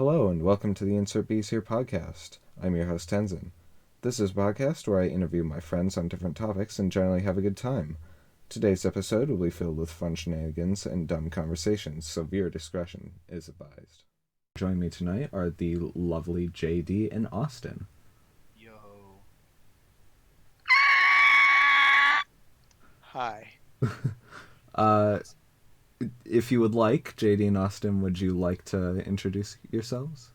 Hello and welcome to the Insert B's Here podcast. I'm your host Tenzin. This is a podcast where I interview my friends on different topics and generally have a good time. Today's episode will be filled with fun shenanigans and dumb conversations, so viewer discretion is advised. Joining me tonight are the lovely JD and Austin. Yo. Hi. Uh, if you would like, JD and Austin, would you like to introduce yourselves?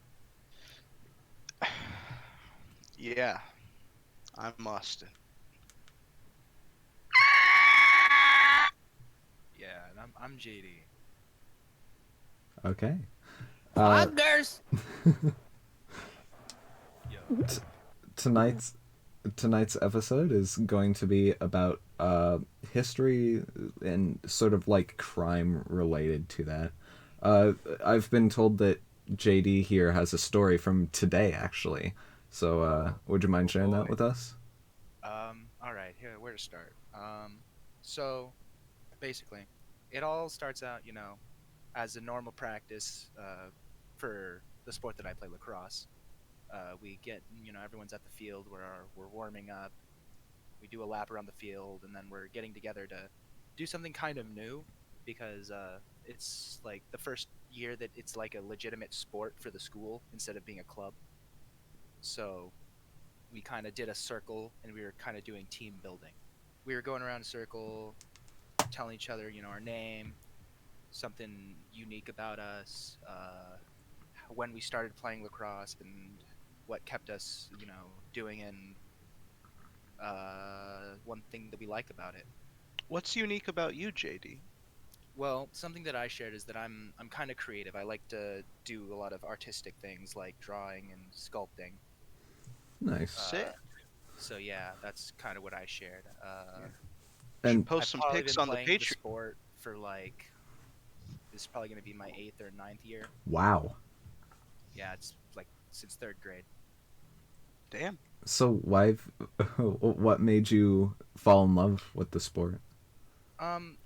Yeah, I'm Austin. Yeah, and I'm JD. Okay. Poggers! Yo. Tonight's episode is going to be about history and sort of like crime related to that. I've been told that JD here has a story from today, actually. So, would you mind sharing that boy. with us? All right. Here, where to start? So basically, it all starts out, as a normal practice for the sport that I play, lacrosse. We get, everyone's at the field where we're warming up. We do a lap around the field, and then we're getting together to do something kind of new because it's like the first year that it's like a legitimate sport for the school instead of being a club. So we kind of did a circle and we were kind of doing team building. We were going around a circle, telling each other, our name, something unique about us, when we started playing lacrosse, and what kept us, doing, and one thing that we like about it. What's unique about you, JD? Well, something that I shared is that I'm kind of creative. I like to do a lot of artistic things like drawing and sculpting. Nice. Uh, Sick. so yeah, that's kind of what I shared. Yeah. Should And post I've some probably pics been on the playing the Patreon. sport for like this is probably going to be my eighth or ninth year. wow. Yeah, it's like since third grade. Damn. So, what made you fall in love with the sport?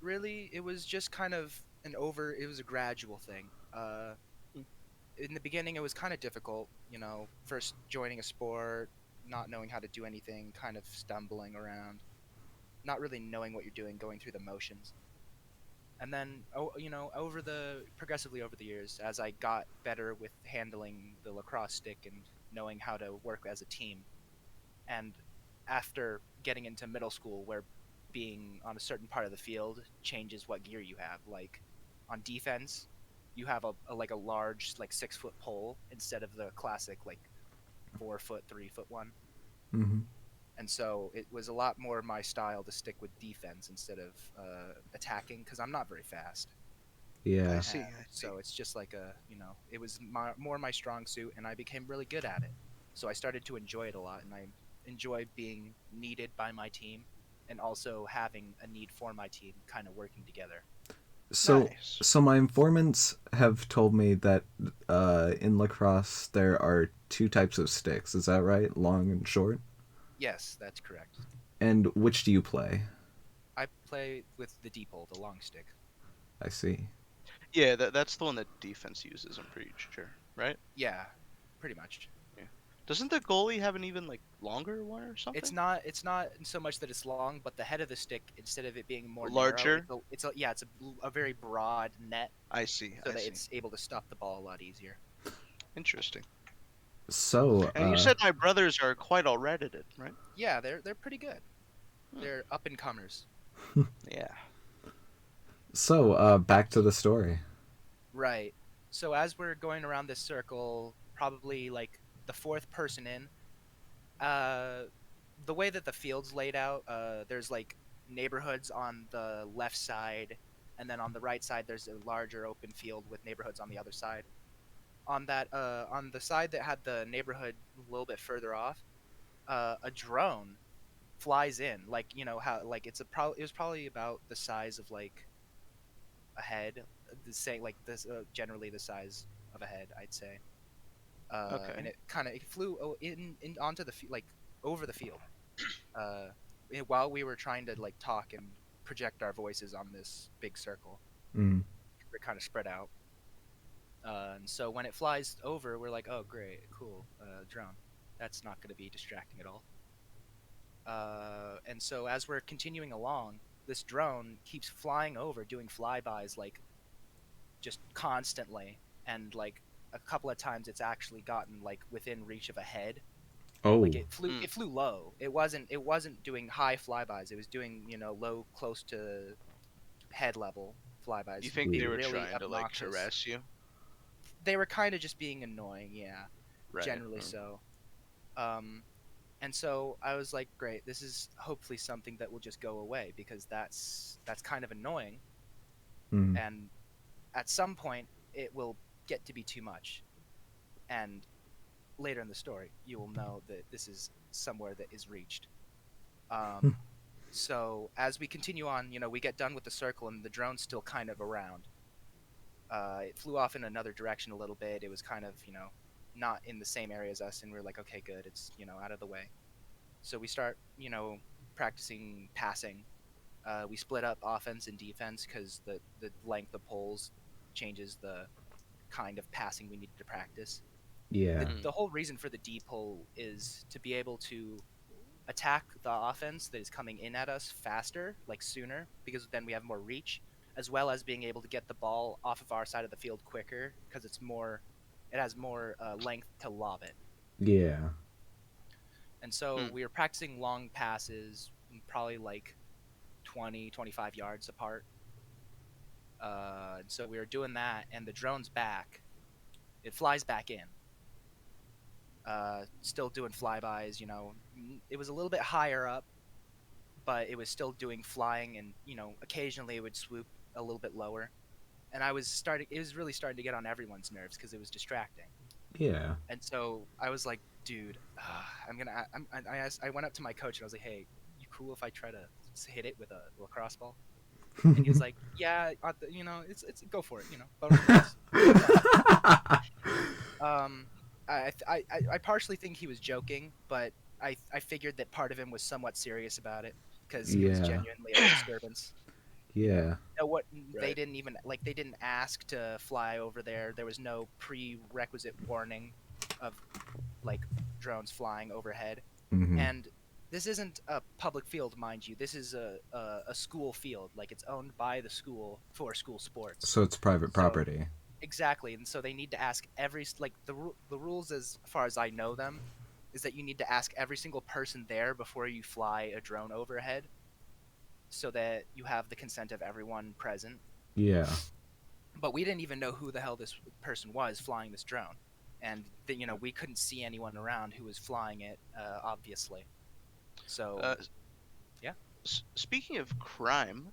Really, it was just kind of it was a gradual thing. Mm. In the beginning, it was kind of difficult, first joining a sport, not knowing how to do anything, kind of stumbling around, not really knowing what you're doing, going through the motions. And then, progressively over the years, as I got better with handling the lacrosse stick and knowing how to work as a team, and after getting into middle school where being on a certain part of the field changes what gear you have, like on defense you have a large like 6 foot pole instead of the classic like 4 foot 3 foot one. Mm-hmm. And so it was a lot more my style to stick with defense instead of attacking because I'm not very fast. Yeah. I see. I see. So it's just like it was more my strong suit, and I became really good at it. So I started to enjoy it a lot, and I enjoy being needed by my team, and also having a need for my team, kind of working together. So, Nice. my informants have told me that in lacrosse there are two types of sticks. Is that right? Long and short. Yes, that's correct. And which do you play? I play with the deep hole, the long stick. I see. Yeah, that's the one that defense uses. I'm pretty sure, right? Yeah, pretty much. Yeah. Doesn't the goalie have an even like longer one or It's something? not. It's not so much that it's long, but the head of the stick, instead of it being more narrow, Larger. it's a very broad net, I see. so I that see. it's able to stop the ball a lot easier. Interesting. So, And you said my brothers are quite all right at it, right? Yeah, they're pretty good. Hmm. They're up and comers. Yeah. back to the story. Right. So as we're going around this circle, probably like the fourth person in, uh, the way that the field's laid out, there's like neighborhoods on the left side, and then on the right side there's a larger open field with neighborhoods on the other side. On the side that had the neighborhood a little bit further off, a drone flies in, like how like it was probably about the size of like a head, the same like this generally the size of a head, I'd say. And Okay. it flew in onto like over the field. While we were trying to like talk and project our voices on this big circle, Mm. we're kind of spread out. And so when it flies over, we're like, oh great, cool, drone. That's not going to be distracting at all. And so as we're continuing along, this drone keeps flying over, doing flybys like just constantly, and like a couple of times it's actually gotten like within reach of a head. Like Oh, Hmm. it flew low. It wasn't doing high flybys. It was doing low, close to head level You flybys, think they being were really trying to like obnoxious. harass you? They were kind of just being annoying, yeah, Right. generally so. Um, and so I was like, great, this is hopefully something that will just go away because that's kind of annoying, mm, and at some point it will get to be too much, and later in the story you will know that this is somewhere that is reached. Um, so as we continue on, we get done with the circle and the drone's still kind of around. It flew off in another direction a little bit. It was kind of, not in the same area as us, and we are like, okay, good, it's, out of the way. So we start, practicing passing. We split up offense and defense because the length of poles changes the kind of passing we need to practice. yeah, The, Hmm. the whole reason for the D pole is to be able to attack the offense that is coming in at us faster, like sooner, because then we have more reach, as well as being able to get the ball off of our side of the field quicker because it has more length to lob it. yeah. And so Hmm. we were practicing long passes, probably like 20, 25 yards apart. And so we were doing that, and the drone's back. It flies back in. Still doing flybys. It was a little bit higher up, but it was still doing flying, and occasionally it would swoop a little bit lower. And it was really starting to get on everyone's nerves because it was distracting. Yeah. And so I was like, dude, I went up to my coach and I was like, hey, you cool if I try to hit it with a lacrosse ball? And he was like, yeah, it's go for it, bonus points, have fun. Um, I partially think he was joking, but I figured that part of him was somewhat serious about it because he was Yeah. genuinely a disturbance. Yeah. No, what they Right. didn't even like. They didn't ask to fly over there. There was no prerequisite warning of like drones flying overhead. Mm-hmm. And this isn't a public field, mind you. This is a school field. Like it's owned by the school for school sports. So it's private So property. exactly, and so they need to ask like the rules as far as I know them is that you need to ask every single person there before you fly a drone overhead so that you have the consent of everyone present. Yeah. But we didn't even know who the hell this person was flying this drone, and we couldn't see anyone around who was flying it, obviously. So Uh, yeah. Speaking of crime,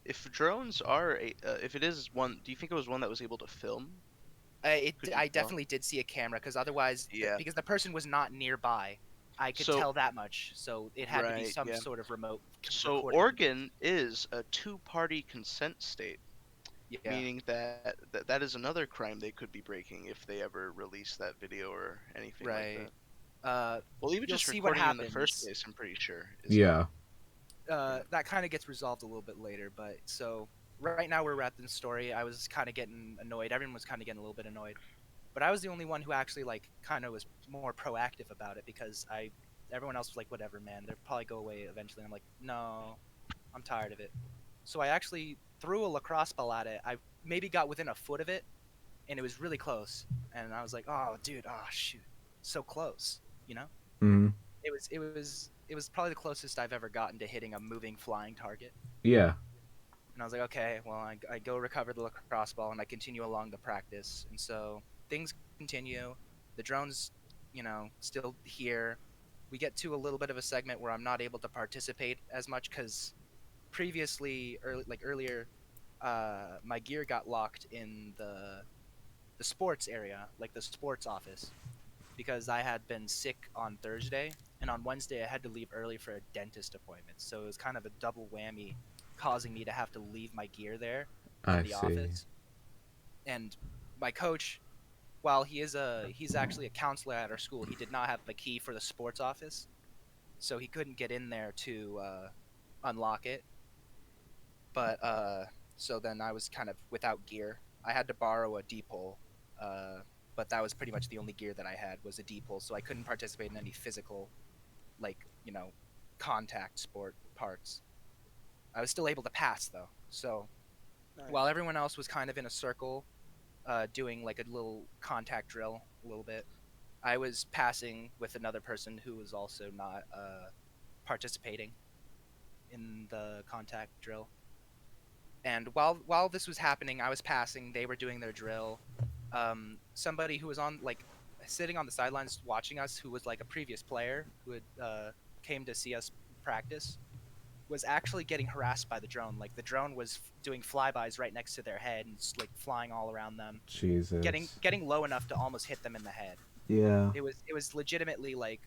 if drones are if it is one, do you think it was one that was able to film? Could you I tell? definitely did see a camera because otherwise, Yeah. because the person was not nearby, I could So tell that much. So it had to be right. some Yeah. sort of remote So recording device. Oregon is a two-party consent state, Yeah, meaning that is another crime they could be breaking if they ever release that video or anything like right. that. Uh, Well, even you'll just see what recording you in the first happens. place, I'm pretty sure is Yeah. yeah. That kind of gets resolved a little bit later, but so right now we're at the story. I was kind of getting annoyed. Everyone was kind of getting a little bit annoyed, but I was the only one who actually like kind of was more proactive about it because everyone else was like, whatever, man, they'll probably go away eventually. I'm like, no, I'm tired of it. So I actually threw a lacrosse ball at it. I maybe got within a foot of it, and it was really close. And I was like, oh, dude, oh shoot, so close, you know? Mm-hmm. It was probably the closest I've ever gotten to hitting a moving flying target. Yeah. And I was like, okay, well, I go recover the lacrosse ball and I continue along the practice. And so things continue. The drone's, still here. We get to a little bit of a segment where I'm not able to participate as much because earlier, my gear got locked in the sports area, like the sports office, because I had been sick on Thursday, and on Wednesday I had to leave early for a dentist appointment. So it was kind of a double whammy, causing me to have to leave my gear there in I the see. office. And my coach, while he's actually a counselor at our school, he did not have a key for the sports office, so he couldn't get in there to unlock it. But so then I was kind of without gear. I had to borrow a D-pole, but that was pretty much the only gear that I had was a D-pole, so I couldn't participate in any physical, like, contact sport parts. I was still able to pass though. So Nice. while everyone else was kind of in a circle, doing like a little contact drill, a little bit, I was passing with another person who was also not participating in the contact drill. And while this was happening, I was passing. They were doing their drill. Somebody who was on like sitting on the sidelines watching us, who was like a previous player who had came to see us practice, was actually getting harassed by the drone. Like the drone was doing flybys right next to their head and just, like flying all around them, Jesus. getting low enough to almost hit them in the head. Yeah. It was legitimately like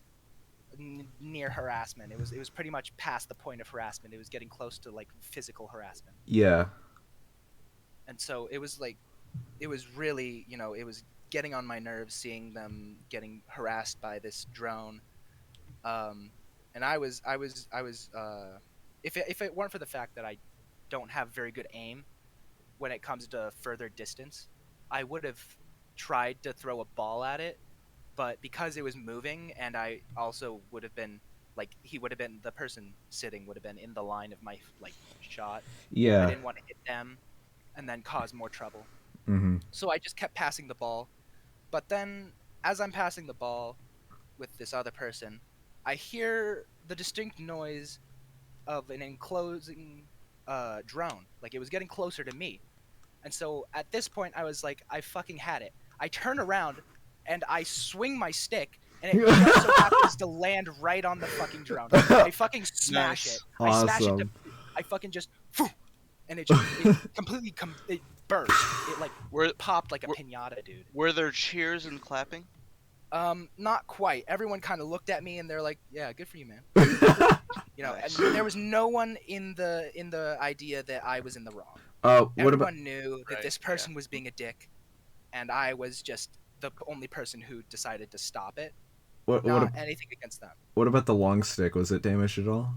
near harassment. It was pretty much past the point of harassment. It was getting close to like physical harassment. Yeah. And so it was like it was really, it was getting on my nerves seeing them getting harassed by this drone. And if it weren't for the fact that I don't have very good aim when it comes to further distance, I would have tried to throw a ball at it, but because it was moving and I also would have been like the person sitting would have been in the line of my like shot. I Yeah. didn't want to hit them and then cause more trouble. Mm-hmm. So I just kept passing the ball. But then as I'm passing the ball with this other person, I hear the distinct noise of an enclosing drone. Like it was getting closer to me. And so at this point, I was like, I fucking had it. I turn around and I swing my stick, and it just so happens to land right on the fucking drone. I fucking smash Nice. it. I smash it to. Awesome. I fucking just. And it completely it burst. It like Were popped like a were- pinata, dude. were there cheers and clapping? Not quite. Everyone kind of looked at me and they're like, "Yeah, good for you, man." Nice. And there was no one in the idea that I was in the wrong. What about Everyone knew that Right, this person was being a dick, and I was just the only person who decided to stop it. what Not anything against them. what about the long stick? Was it damaged at all?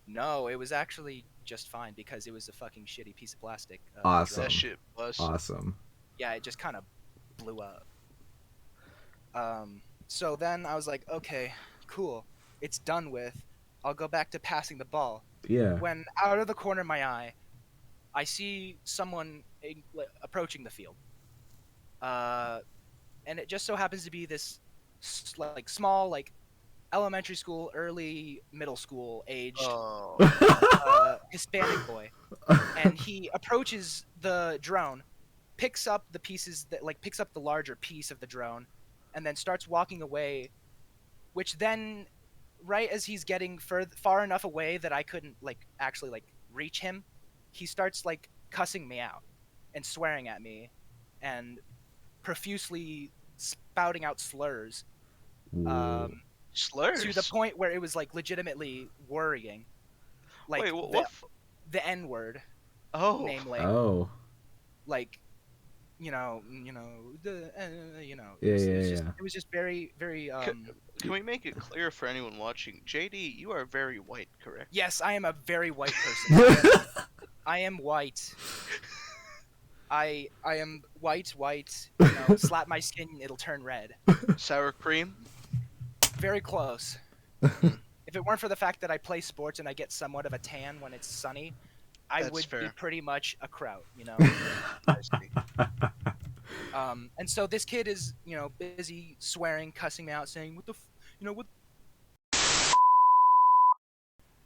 No, it was actually just fine because it was a fucking shitty piece of plastic. Awesome. That shit was. Awesome. Yeah, it just kind of blew up. So then I was like, okay, cool, it's done with. I'll go back to passing the ball. Yeah. When out of the corner of my eye, I see someone approaching the field. And it just so happens to be this like small, like elementary school, early middle school aged Oh. Hispanic boy, and he approaches the drone, picks up the pieces that like picks up the larger piece of the drone, and then starts walking away. Which then, right as he's getting far enough away that I couldn't like actually like reach him, he starts like cussing me out and swearing at me, and profusely spouting out slurs. Whoa. Slurs. To the point where it was like legitimately worrying. Like Wait, what? the N word, Oh. namely, Oh. like, the, Yeah, it was just very, very. Can we make it clear for anyone watching? JD, you are very white, correct? Yes, I am a very white person. I am white. I am white. Slap my skin, it'll turn red. Sour cream. Very close. If it weren't for the fact that I play sports and I get somewhat of a tan when it's sunny, I That's would be fair. pretty much a kraut, I see. And so this kid is, busy swearing, cussing me out, saying, "What the, what?"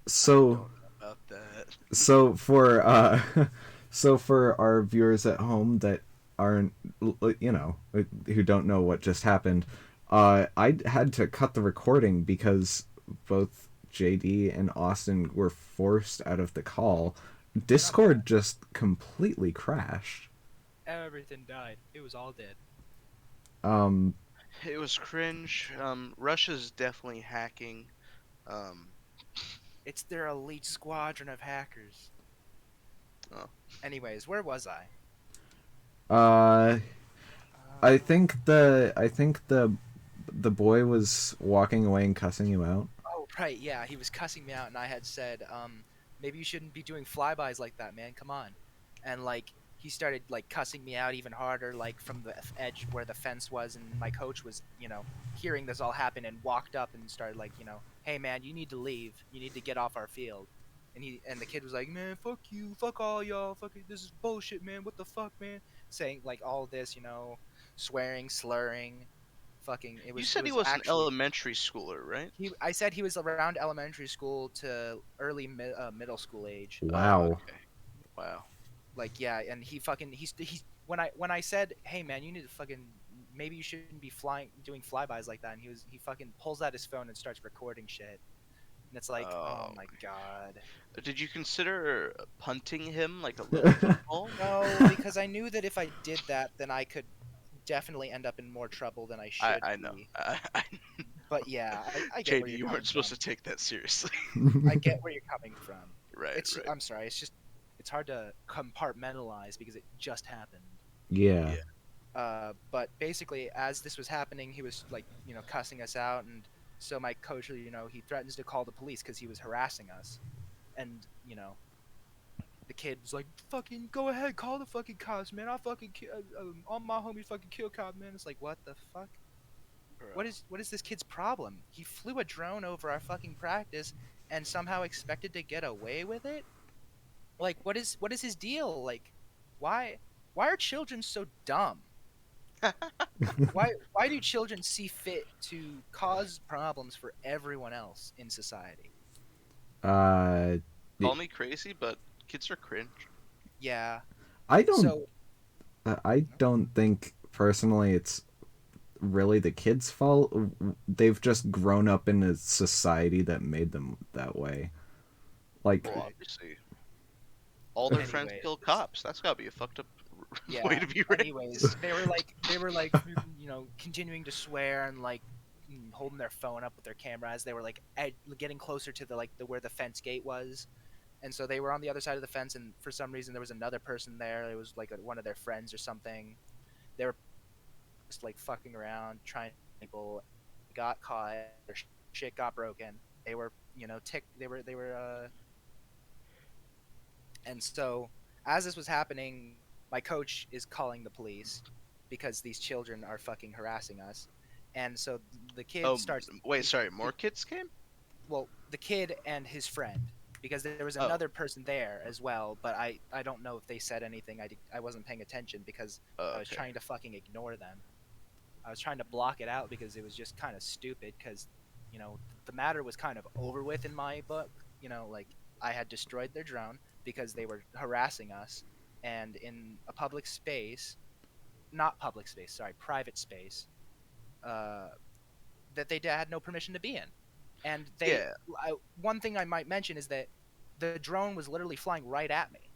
So, Don't know about that. so for so for our viewers at home that aren't, who don't know what just happened, I had to cut the recording because both JD and Austin were forced out of the call. Discord just completely crashed. Everything died. It was all dead. It was cringe. Russia's definitely hacking. It's their elite squadron of hackers. Oh. Anyways, where was I? I think the boy was walking away and cussing you out. Oh, right, yeah, he was cussing me out, and I had said, maybe you shouldn't be doing flybys like that, man. Come on. And like, he started like cussing me out even harder, like from the edge where the fence was, and my coach was, hearing this all happen and walked up and started like, hey man, you need to leave, you need to get off our field. And the kid was like, man, fuck you, fuck all y'all, fuck it, this is bullshit, man, what the fuck, man, saying like all this, swearing, slurring, fucking, it You was it said he was was an actually elementary schooler, right? I said he was around elementary school to early middle school age. Wow. Okay. Wow. Like yeah, and he's when I said, hey man, you need to fucking, maybe you shouldn't be flying doing flybys like that, and he fucking pulls out his phone and starts recording shit, and it's like, oh Oh. my god. Did you consider punting him like a little football? No, because I knew that if I did that, then I could definitely end up in more trouble than I should I know. be. I But yeah, I get where JD, you're you coming weren't supposed from. to take that seriously. I get where you're coming from. Right, right. I'm sorry, it's just it's hard to compartmentalize because it just happened. Yeah. Yeah. But basically, as this was happening, he was like, cussing us out, and so my coach, he threatens to call the police because he was harassing us, and the kid was like, "Fucking go ahead, call the fucking cops, man. I'll fucking all my homies fucking kill cop, man." It's like, what the fuck? Bro. What is this kid's problem? He flew a drone over our fucking practice and somehow expected to get away with it? Like, what is his deal? Like, why why are children so dumb? Why do children see fit to cause problems for everyone else in society? uh, Call me crazy, but kids are cringe. Yeah. I don't. So I don't think personally it's really the kids' fault. They've just grown up in a society that made them that way. Like, Well, right. obviously, all their friends Anyways, kill cops. That's gotta be a fucked up way yeah. to be Anyways, raised. they were like continuing to swear and like holding their phone up with their camera as they were like getting closer to the like the where the fence gate was. And so they were on the other side of the fence, and for some reason there was another person there. It was like one of their friends or something. They were just like fucking around, trying to people, got caught, their shit got broken. They were, tick. They were, and so as this was happening, my coach is calling the police because these children are fucking harassing us, and so the kid Oh, starts. wait, sorry. More kids came? Well, the kid and his friend, because there was Oh, another person there as well, but I don't know if they said anything. I wasn't paying attention because I was okay. trying to fucking ignore them. I was trying to block it out because it was just kind of stupid because the matter was kind of over with in my book. Like I had destroyed their drone because they were harassing us, and in a public space, not public space, sorry, private space, uh, that they had no permission to be in. And Yeah, one thing I might mention is that the drone was literally flying right at me.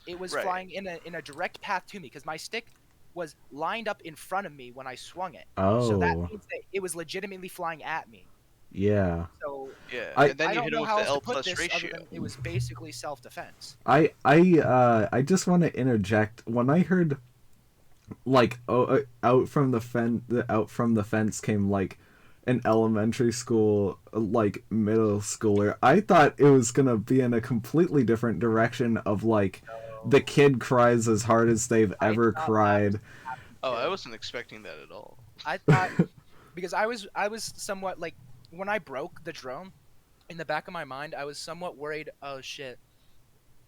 It was right. flying in a direct path to me because my stick was lined up in front of me when I swung it. So that oh, means that it was legitimately flying at me. yeah. So Yeah, I, and then I you don't hit him know with how the else to L put plus this other ratio. than it was basically self-defense. I just want to interject. When I heard like out from the fence came like an elementary school like middle schooler, I thought it was gonna be in a completely different direction of like the So kid cries as hard as they've I ever thought that was cried. happening Oh, I too. wasn't expecting that at all. I thought because I was somewhat like when I broke the drone in the back of my mind, I was somewhat worried. Oh shit!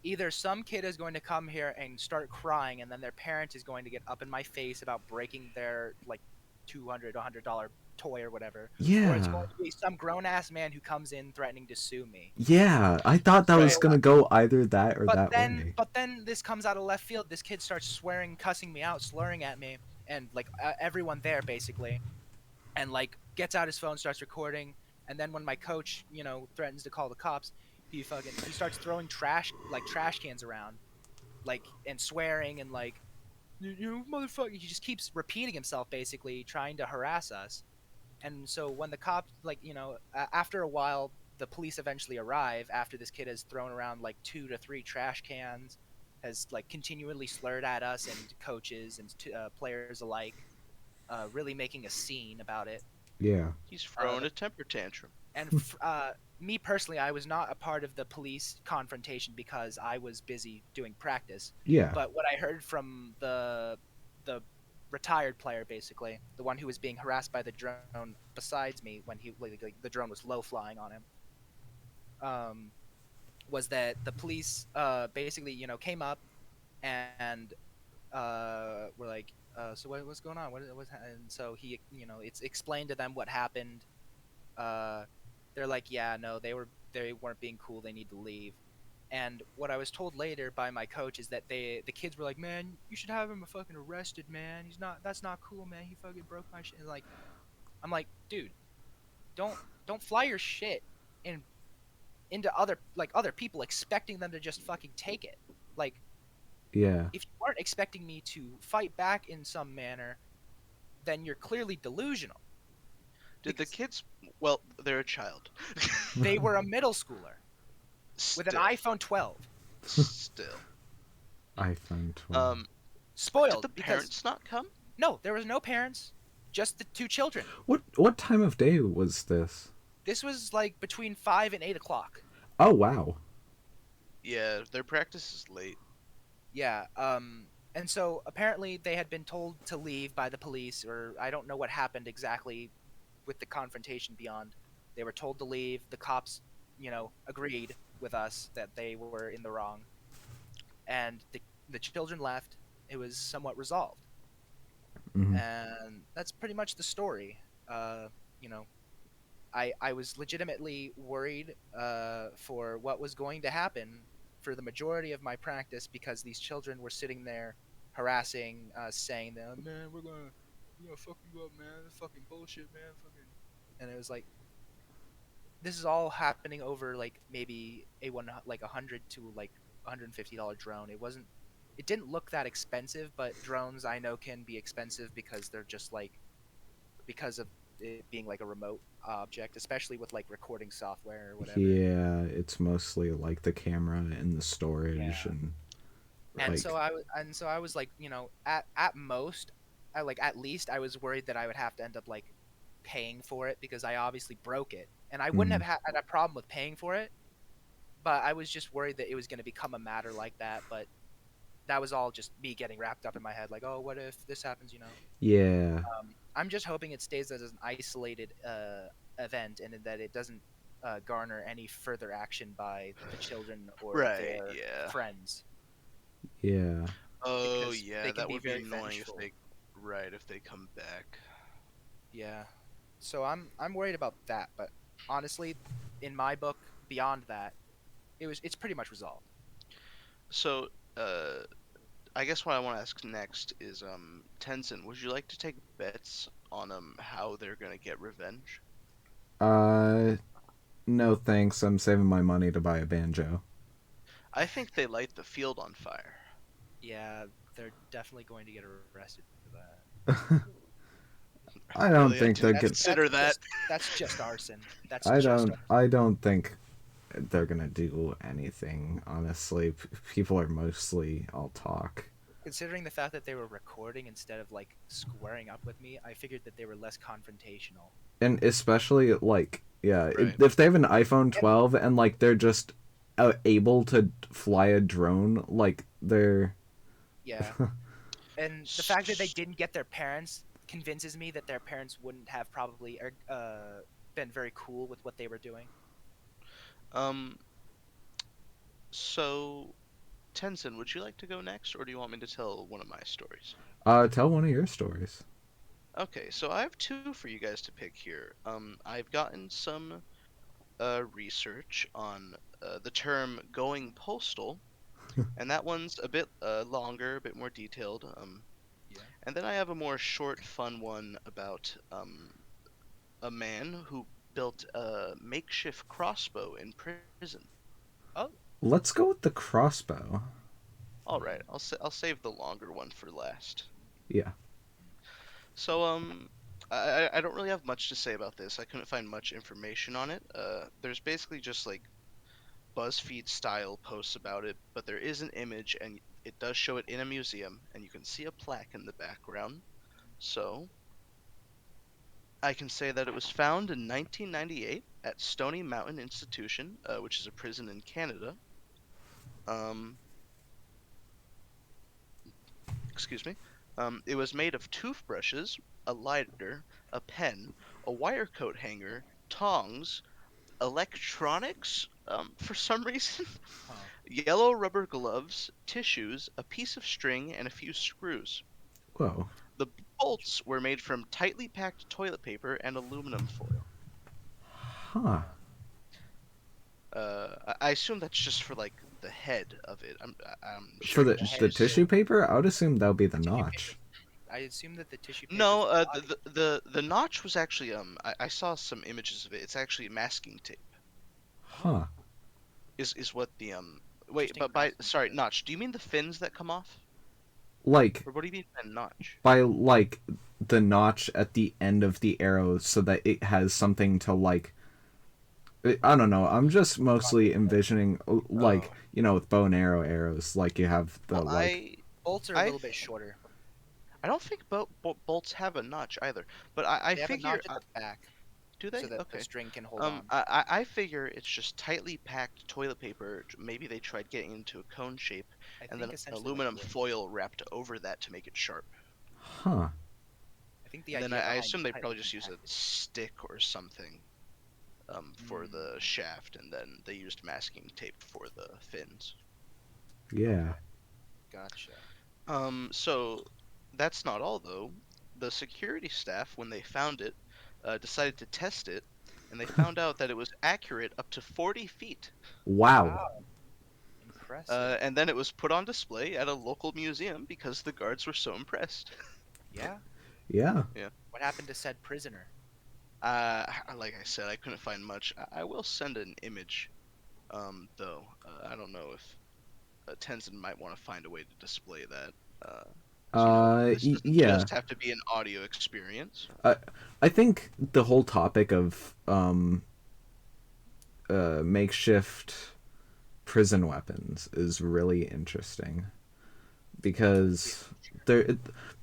Either some kid is going to come here and start crying, and then their parent is going to get up in my face about breaking their like $200 toy or whatever, or it's Yeah. going to be some grown ass man who comes in threatening to sue me. Yeah, I thought that was Right. gonna go either that or that way. But then this comes out of left field. This kid starts swearing, cussing me out, slurring at me, and like everyone there basically, and like gets out his phone, starts recording, and then when my coach, threatens to call the cops, he starts throwing trash cans around, like and swearing and like motherfucker. He just keeps repeating himself, basically trying to harass us. And so when the cops, like after a while, the police eventually arrive after this kid has thrown around like 2 to 3 trash cans, has like continually slurred at us and coaches and players alike, really making a scene about it. Yeah. He's Uh, throwing the a temper tantrum. And me personally, I was not a part of the police confrontation because I was busy doing practice. Yeah. But what I heard from the retired player, basically the one who was being harassed by the drone besides me when like, the drone was low flying on him, um, was that the police basically came up and were like, so what's going on? And so he it's explained to them what happened. uh, they're like, yeah, no, they weren't being cool. They need to leave. And what I was told later by my coach is that the kids were like, man, you should have him fucking arrested, man. He's not That's not cool, man. He fucking broke my shit. And like, I'm like, dude, don't don't fly your shit in into other people expecting them to just fucking take it. Like, Yeah. if you weren't expecting me to fight back in some manner, then you're clearly delusional. Did the Because kids? Well, they're a child. they were a middle schooler with an Still, iPhone 12. still. iPhone 12. Um, did Spoiled the because parents not come? no, there was no parents, just the two children. What time of day was this? This was like between 5 and 8 o'clock. Oh wow. Yeah, their practice is late. Yeah. And so apparently they had been told to leave by the police, or I don't know what happened exactly with the confrontation beyond. They were told to leave. The cops, agreed with us that they were in the wrong, and the children left. It was somewhat resolved, Hmm. and that's pretty much the story. You know, I was legitimately worried for what was going to happen for the majority of my practice because these children were sitting there harassing us, saying that, man, we're gonna fuck you up, man. This fucking bullshit, man. Fucking. And it was like, this is all happening over like maybe like 100 to like $150 drone. It didn't look that expensive, but drones I know can be expensive because they're just like, because of it being like a remote object, especially with like recording software or whatever. Yeah, it's mostly like the camera and the storage Yeah. and And like so I was like, at most, at least I was worried that I would have to end up like paying for it because I obviously broke it. And I wouldn't mhm. have had a problem with paying for it, but I was just worried that it was going to become a matter like that, but that was all just me getting wrapped up in my head like, oh, what if this happens. Yeah. I'm just hoping it stays as an isolated event and that it doesn't garner any further action by the children or Right. their Yeah. friends Yeah. Oh because yeah, they can that be would be very annoying if vengeful. they, right, if they come back. Yeah. So I'm worried about that, but honestly, in my book, beyond that, it's pretty much resolved. So, I guess what I want to ask next is, Tenzin, would you like to take bets on how they're gonna get revenge? Uh no thanks. I'm saving my money to buy a banjo. I think they light the field on fire. Yeah, they're definitely going to get arrested for that. I don't Really, I think didn't they're That's gonna consider that. just arson. That's I just don't arson. I don't think they're gonna do anything, honestly. People are mostly all talk. Considering the fact that they were recording instead of like squaring up with me, I figured that they were less confrontational. And especially like yeah, Right. if they have an iPhone And 12 and like they're just able to fly a drone, like they're yeah, and the fact that they S- didn't get their parents convinces me that their parents wouldn't have probably been very cool with what they were doing. Um, so Tenzin, would you like to go next, or do you want me to tell one of my stories? tell one of your stories. Okay, so I have two for you guys to pick here. I've gotten some research on the term going postal, and that one's a bit longer, a bit more detailed. Yeah. And then I have a more short, fun one about a man who built a makeshift crossbow in prison. Oh. Let's go with the crossbow. All right, I'll save the longer one for last. Yeah. So I don't really have much to say about this. I couldn't find much information on it. There's basically just like BuzzFeed style posts about it, but there is an image and it does show it in a museum, and you can see a plaque in the background. So I can say that it was found in 1998, at Stony Mountain Institution, which is a prison in Canada. Um, excuse me. It was made of toothbrushes, a lighter, a pen, a wire coat hanger, tongs, electronics, for some reason, Huh. yellow rubber gloves, tissues, a piece of string, and a few screws. Whoa. The bolts were made from tightly packed toilet paper and aluminum foil. Huh. I assume that's just for like the head of it. I'm For sure the it The just the head, uses. tissue paper, I would assume that would be the tissue paper. notch. I assume that the tissue paper is No, the body. the notch was actually I saw some images of it. It's actually masking tape. Huh. Oh, Is what the wait, interesting but by masking sorry, tape. notch. Do you mean the fins that come off? Like Or what do you mean by notch? by like the notch at the end of the arrow so that it has something to like I don't know. I'm just mostly envisioning like, Oh. with bow and arrow arrows like you have the Well, like Bolts are a I little bit shorter. I don't think bolts have a notch either. But I They have a figure notch at the back do so they? that the Okay. string can hold on. I figure it's just tightly packed toilet paper. Maybe they tried getting into a cone shape, I and think then essentially like aluminum wood. foil wrapped over that to make it sharp. huh. I think the And then idea I behind assume they tightly probably just use a compacted. stick or something for the Mm, shaft, and then they used masking tape for the fins. Yeah. okay, gotcha. So that's not all though. The security staff, when they found it, decided to test it, and they found out that it was accurate up to 40 feet. Wow. Wow, impressive. And then it was put on display at a local museum because the guards were so impressed. Yeah. Yeah. Yeah. What happened to said prisoner? Like I said, I couldn't find much. I will send an image, though. I don't know if Tenzin might want to find a way to display that. Uh, so this doesn't Yeah. just have to be an audio experience. I think the whole topic of makeshift prison weapons is really interesting because there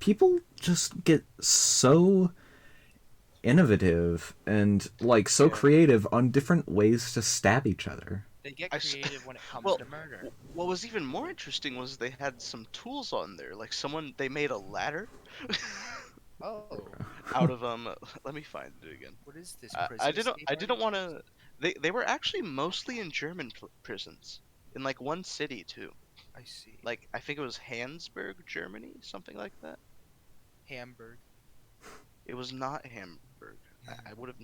people just get so innovative and like so Yeah. creative on different ways to stab each other. They get I s- creative when it comes well, to murder. what was even more interesting was they had some tools on there. Like they made a ladder Oh, out of Let me find it again. what is this I prison didn't. escape I didn't want artist? to. They were actually mostly in German prisons, in like one city too. I see. Like I think it was Hansburg, Germany, something like that. Hamburg. It was not Hamburg. I would have.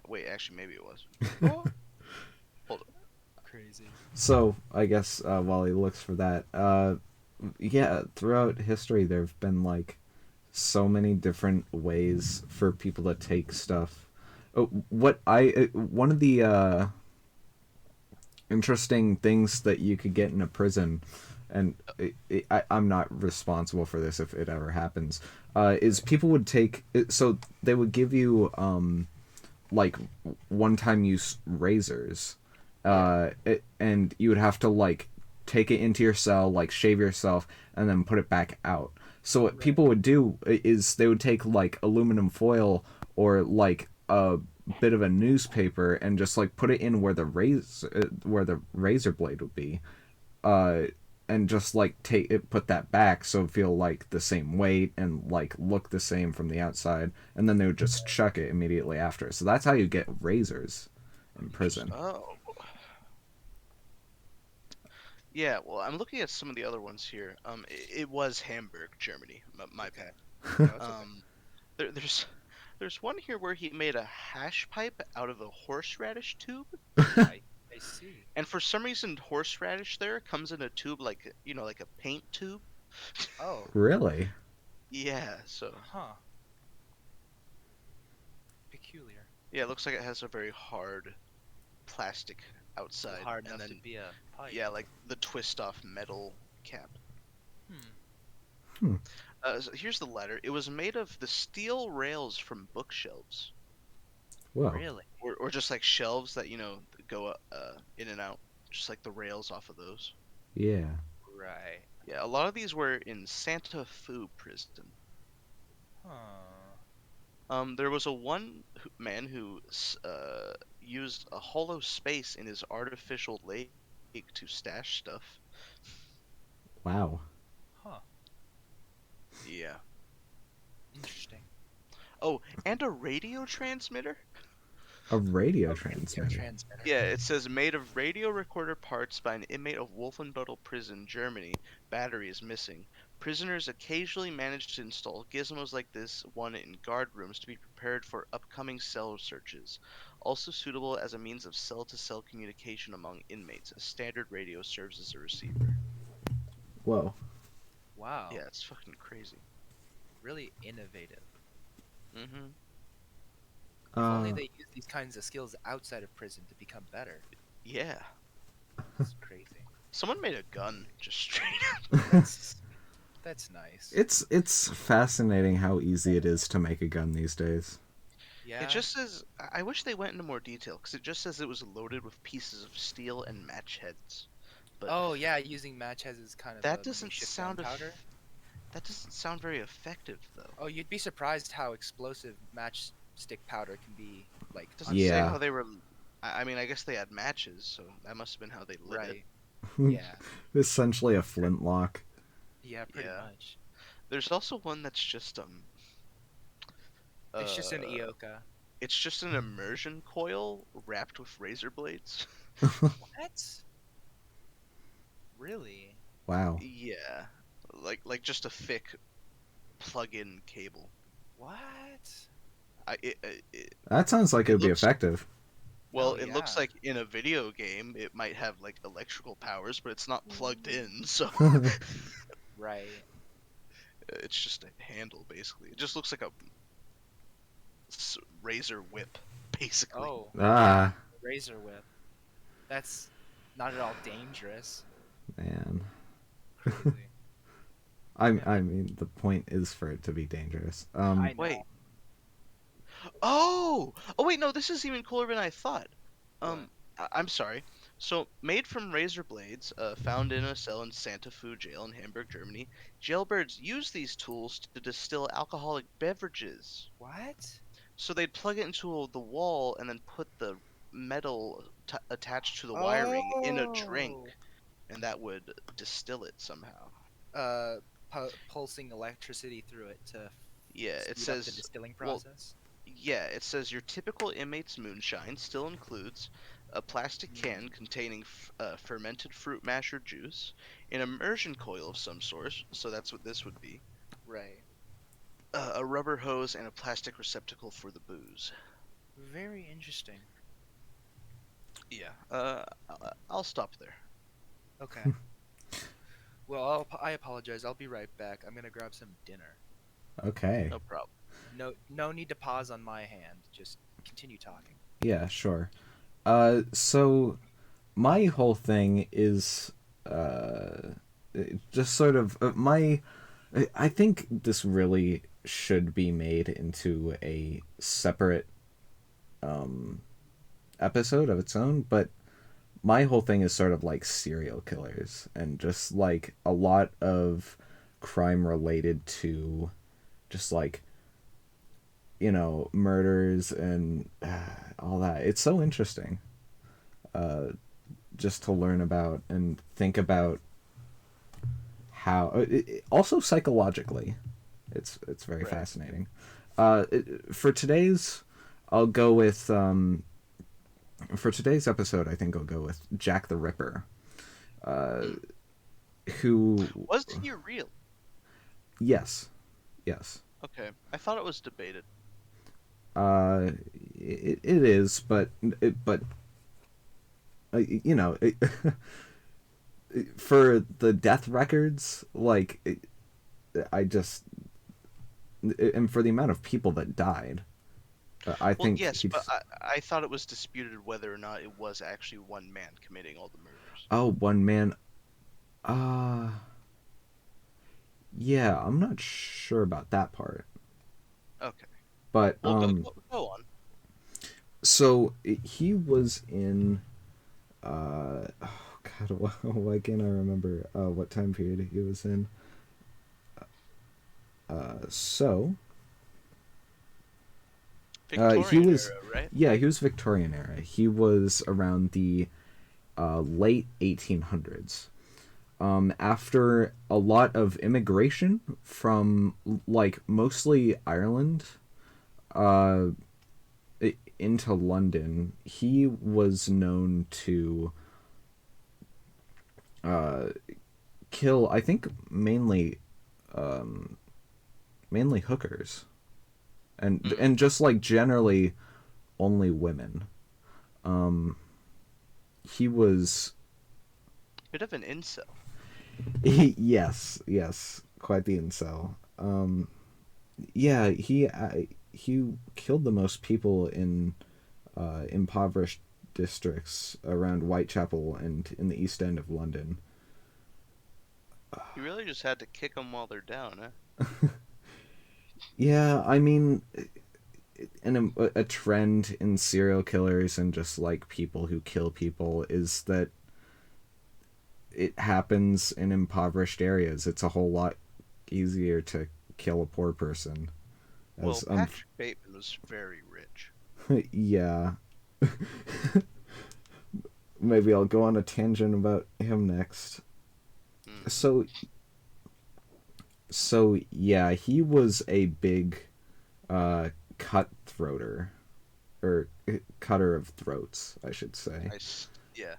Wait, actually, maybe it was. Oh, hold on. Crazy. So I guess while he looks for that, yeah, throughout history there have been like so many different ways for people to take stuff. What I one of the interesting things that you could get in a prison, and I'm not responsible for this if it ever happens, is people would take so they would give you like one-time use razors, and you would have to like take it into your cell, like shave yourself, and then put it back out. So what Right. people would do is they would take like aluminum foil or like a bit of a newspaper and just like put it in where the razor blade would be, uh, and just like take it, put that back so it feel like the same weight and like look the same from the outside, and then they would just chuck it immediately after. So that's how you get razors in Interesting. prison. Oh, yeah. Well, I'm looking at some of the other ones here. It was Hamburg, Germany. My Okay. bad. No, it's okay. There's there's one here where he made a hash pipe out of a horseradish tube, I I see. and for some reason, horseradish there comes in a tube like like a paint tube. Oh, Really? Yeah. So huh. Peculiar. yeah, it looks like it has a very hard plastic So outside, hard and enough to then be a pipe. yeah, like the twist off metal cap. Hmm. Hmm. So here's the letter. It was made of the steel rails from bookshelves, Whoa. Really? or just like shelves that go in and out, just like the rails off of those. Yeah. Right. Yeah, a lot of these were in Santa Fu prison. Huh. There was a man who used a hollow space in his artificial leg to stash stuff. Wow. Huh. Yeah. Interesting. Oh, and a radio transmitter? A radio A radio transmitter. transmitter. Yeah, it says made of radio recorder parts by an inmate of Wolfenbüttel prison, Germany. Battery is missing. Prisoners occasionally manage to install gizmos like this one in guard rooms to be prepared for upcoming cell searches. Also suitable as a means of cell-to-cell communication among inmates. A standard radio serves as a receiver. Whoa. Wow. Yeah, it's fucking crazy. Really innovative. Mm-hmm. If only Uh, they use these kinds of skills outside of prison to become better. Yeah. It's crazy. Someone made a gun, just straight That's that's nice. it's fascinating how easy it is to make a gun these days. Yeah. It just says, I wish they went into more detail, because it just says it was loaded with pieces of steel and match heads. But Oh yeah, using match heads is kind of that a doesn't makeshift sound gunpowder. that doesn't sound very effective, though. Oh, you'd be surprised how explosive matchstick powder can be. Like, It doesn't say Yeah. how they were. I mean, I guess they had matches, so that must have been how they lit it. right. Yeah. Essentially a flintlock. Yeah. Pretty Yeah. much. There's also one that's just It's just an uh, Eoka. it's just an immersion coil wrapped with razor blades. What? Really? Wow. Yeah, like just a thick plug-in cable. What? It That sounds like It it would be looks- effective. well, Oh, it looks yeah. like in a video game it might have like electrical powers, but it's not plugged in, so Right. it's just a handle basically. It just looks like a razor whip, basically. Oh. Ah, Razor whip. That's not at all dangerous. man. Crazy. I mean, the point is for it to be dangerous. I know. Wait. Oh wait, no, this is even cooler than I thought. I'm sorry. So, made from razor blades, found in a cell in Santa Fu jail in Hamburg, Germany, jailbirds use these tools to distill alcoholic beverages. What? So they'd plug it into the wall and then put the metal attached to the wiring in a drink, and that would distill it somehow. Pulsing electricity through it to Yeah, it speed up the says. distilling Well, process. yeah, it says your typical inmate's moonshine still includes a plastic can containing fermented fruit mash or juice, an immersion coil of some sort, so that's what this would be, Right. a rubber hose, and a plastic receptacle for the booze. Very interesting. Yeah, I'll stop there. Okay. Well, I apologize. I'll be right back. I'm gonna grab some dinner. Okay. No problem. No need to pause on my hand. Just continue talking. Yeah, sure. So my whole thing is just sort of I think this really should be made into a separate episode of its own, but my whole thing is sort of like serial killers and just like a lot of crime related to just like murders and all that. It's so interesting just to learn about and think about how also psychologically it's very Right. fascinating. For today's I'll go with for today's episode I think I'll go with Jack the Ripper, who Was he real? yes Okay, I thought it was debated. it is, but for the death records, like I just and for the amount of people that died, I Well, think yes, he but just, I thought it was disputed whether or not it was actually one man committing all the murders. oh, one man. Yeah, I'm not sure about that part, Okay. but Well, go on. so he was in oh god, why can't I remember what time period he was in? So He Victorian was, era, right? yeah, he was Victorian era. He was around the late 1800s. After a lot of immigration from like mostly Ireland uh, into London, he was known to uh, kill, I think, mainly hookers, and just like generally only women. Um, he was Bit of an incel. yes, quite the incel. Yeah, he killed the most people in impoverished districts around Whitechapel and in the East End of London. You really just had to kick them while they're down, eh? Yeah, I mean, a trend in serial killers and just like people who kill people is that it happens in impoverished areas. It's a whole lot easier to kill a poor person. Well, As Patrick Bateman was very rich. yeah, maybe I'll go on a tangent about him next. Mm. So yeah, he was a big cutthroater or cutter of throats, I should say. Yeah.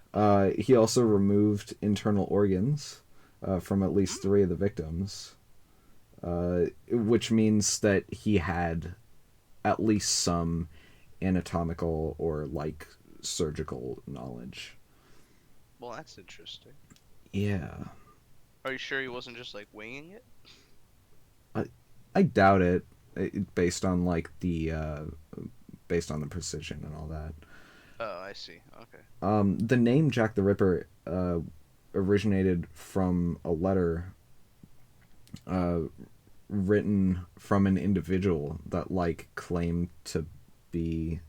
He also removed internal organs from at least 3 of the victims, which means that he had at least some anatomical or like surgical knowledge. Well, that's interesting. Yeah. Are you sure he wasn't just like winging it? I doubt it, based on like the based on the precision and all that. Oh, I see. Okay. The name Jack the Ripper originated from a letter uh, written from an individual that like claimed to be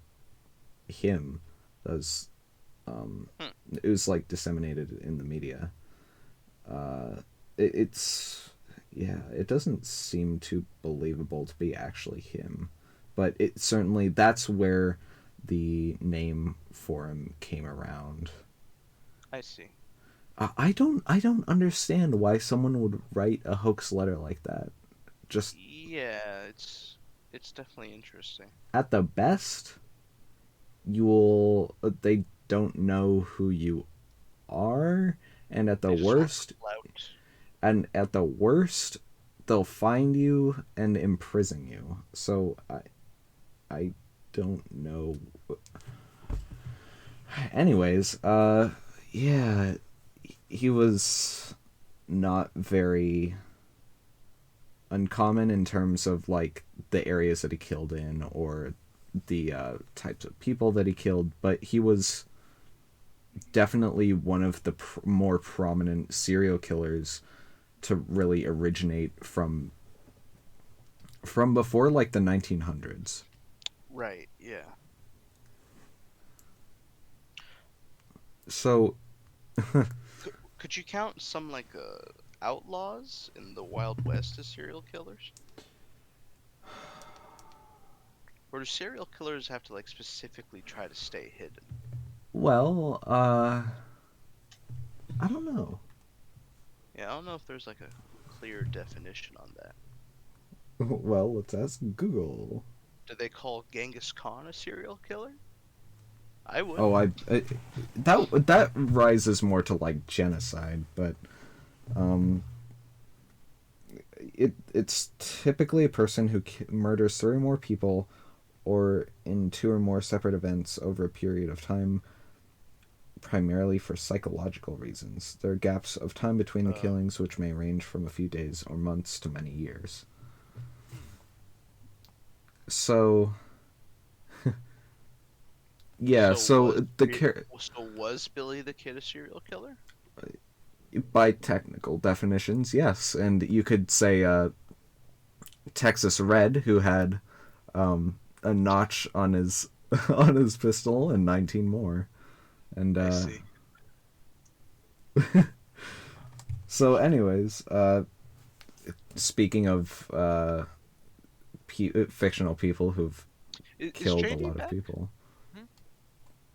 him. As it was like disseminated in the media. It's yeah, it doesn't seem too believable to be actually him, but it certainly that's where the name for him came around. I see. I don't understand why someone would write a hoax letter like that. Just Yeah, it's definitely interesting. at the best, you'll they don't know who you are, and at the They just want worst, clout. they'll find you and imprison you. So I don't know. Anyways, yeah, he was not very uncommon in terms of like the areas that he killed in or the types of people that he killed, but he was definitely one of the more prominent serial killers to really originate from before like the 1900s. Right. Yeah. So Could you count some like outlaws in the Wild West as serial killers? Or do serial killers have to like specifically try to stay hidden? well, I don't know. Yeah, I don't know if there's like a clear definition on that. Well, let's ask Google. Do they call Genghis Khan a serial killer? I would. Oh, that rises more to like genocide, but um, it's typically a person who murders 3 or more people, or in 2 or more separate events over a period of time, primarily for psychological reasons. There are gaps of time between the killings, which may range from a few days or months to many years. So, yeah. So was Billy the Kid a serial killer? by technical definitions, yes, and you could say Texas Red, who had a notch on his on his pistol and 19 more, and I see. So, anyways, speaking of fictional people who've Is killed a JD lot of back? people. Hmm?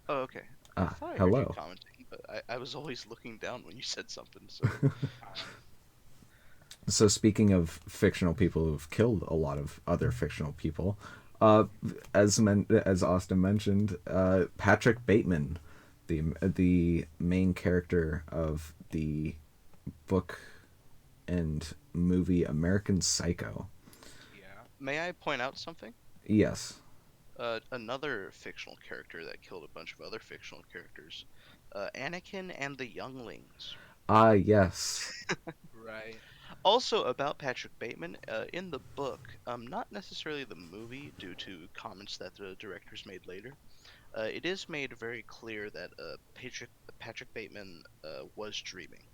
Oh, okay. I Ah, thought I heard you hello. commenting, but I was always looking down when you said something. So Um, So speaking of fictional people who've killed a lot of other fictional people, uh, as Austin mentioned, Patrick Bateman, the main character of the book and movie American Psycho. yeah. may I point out something? Yes. Another fictional character that killed a bunch of other fictional characters, Anakin and the Younglings. Ah, yes. Right. Also about Patrick Bateman, in the book, not necessarily the movie, due to comments that the directors made later. It is made very clear that Patrick Bateman was dreaming.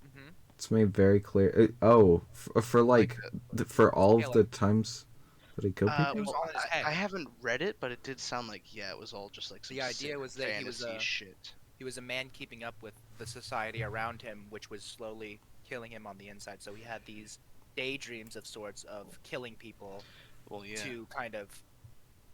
Mm-hmm. It's made very clear. For Like, like for all of Killing. the times that he killed It people. was well, all in his head. I haven't read it, but it did sound like, yeah, it was all just like some The sick idea was that fantasy shit. he was a man keeping up with the society around him, which was slowly killing him on the inside. So he had these daydreams of sorts of killing people Well, yeah, to kind of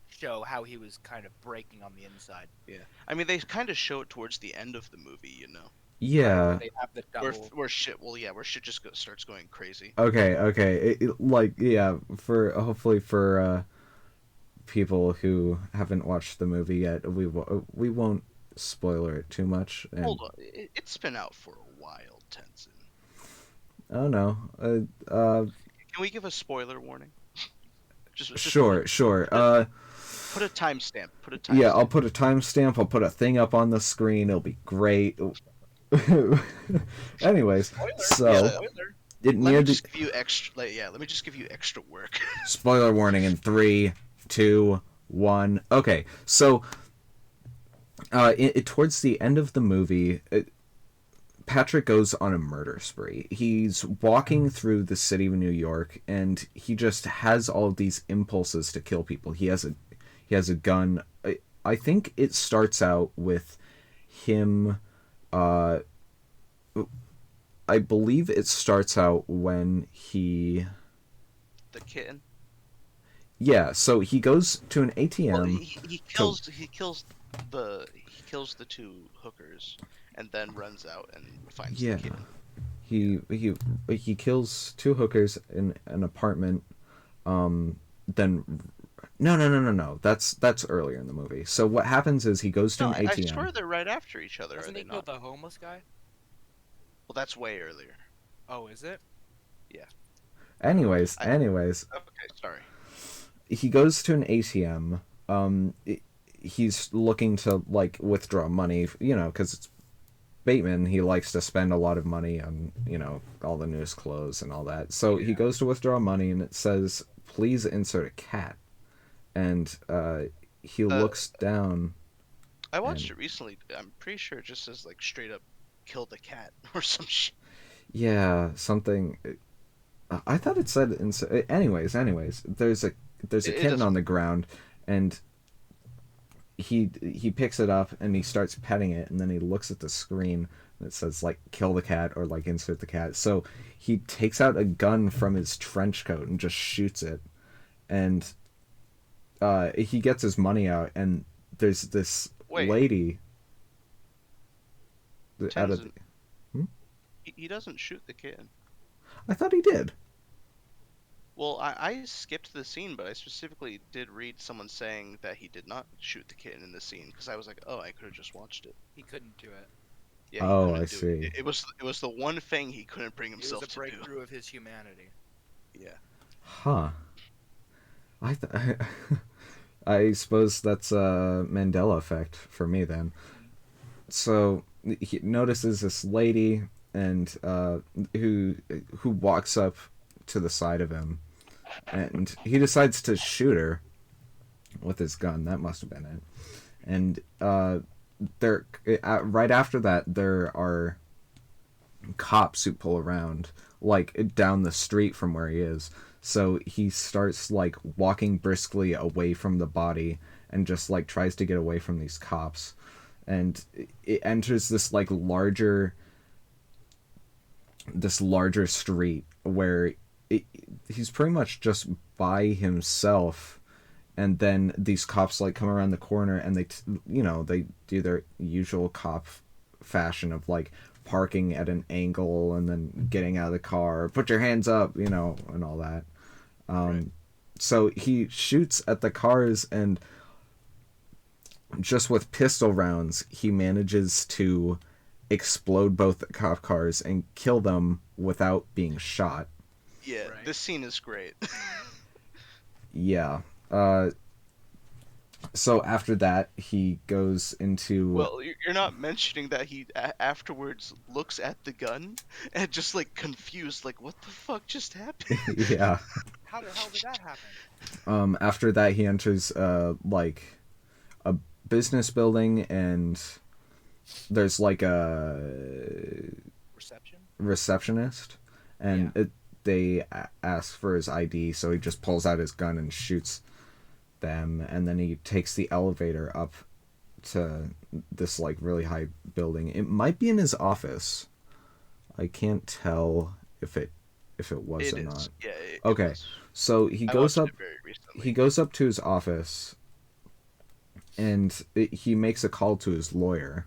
show how he was kind of breaking on the inside. yeah. I mean, they kind of show it towards the end of the movie, you know, Right, where Yeah. they have the where double. where shit. Well, yeah, where shit just starts going crazy. Okay. Okay. Like yeah. For hopefully for people who haven't watched the movie yet, we won't spoiler it too much. And Hold on, it's been out for a while, Tenzin. oh no. Can we give a spoiler warning? Just Sure. Sure. put a timestamp. Put a Yeah. I'll timestamp. put a timestamp. I'll put a thing up on the screen. It'll be great. Anyways, Spoiler! so Spoiler! it Let near me the just give you extra. Like, yeah, let me just give you extra work. spoiler warning in 3, 2, 1. Okay, so towards the end of the movie, Patrick goes on a murder spree. He's walking through the city of New York, and he just has all of these impulses to kill people. He has a gun. I think it starts out with him. Uh, I believe it starts out when he. The kitten. Yeah, so he goes to an Well, ATM. to he kills the two hookers, and then runs out and finds the Yeah, kitten. he kills two hookers in an apartment. Then no. That's earlier in the movie. So what happens is he goes to No, an I ATM. swear they're right after each other, are Doesn't they he kill not? the homeless guy? Well, that's way earlier. Oh, is it? Yeah. Anyways, I, anyways, okay, sorry. he goes to an ATM. He's looking to like withdraw money, because it's Bateman. He likes to spend a lot of money on all the newest clothes and all that. So he Yeah. goes to withdraw money, and it says, "Please insert a cat." And he Uh, looks down. I watched And it recently. I'm pretty sure it just says like straight up, "kill the cat" or some shit. yeah, something. I thought it said. Anyways, there's a It kitten doesn't. on the ground, and he picks it up and he starts petting it, and then he looks at the screen and it says like "kill the cat" or like "insert the cat." So he takes out a gun from his trench coat and just shoots it, and he gets his money out, and there's this Wait, lady out of. Tenzin. Hmm? He doesn't shoot the kitten. I thought he did. Well, I skipped the scene, but I specifically did read someone saying that he did not shoot the kitten in the scene because I was like, oh, I could have just watched it. He couldn't do it. Yeah, he Oh, I couldn't do it. see. It was the one thing he couldn't bring It was himself a to do. breakthrough of his humanity. Yeah. Huh. I suppose that's a Mandela effect for me then. So he notices this lady and who walks up to the side of him, and he decides to shoot her with his gun. That must have been it. And there, right after that, there are cops who pull around like down the street from where he is. So he starts like walking briskly away from the body and just like tries to get away from these cops. And it enters this larger street where he's pretty much just by himself and then these cops like come around the corner and they they do their usual cop fashion of like parking at an angle and then getting out of the car, put your hands up, and all that. Right. So he shoots at the cars, and just with pistol rounds he manages to explode both the cop cars and kill them without being shot. Yeah, Right. this scene is great. Yeah. So after that, he goes into... Well, you're not mentioning that he afterwards looks at the gun and just like confused, like what the fuck just happened? Yeah. How the hell did that happen? After that, he enters like a business building, and there's like a Reception? receptionist, and they ask for his ID, so he just pulls out his gun and shoots them, and then he takes the elevator up to this like really high building. It might be in his office. I can't tell if it was It or is. not. Yeah. It Okay. was. So he I goes watched up it very recently. he goes up to his office, and he makes a call to his lawyer.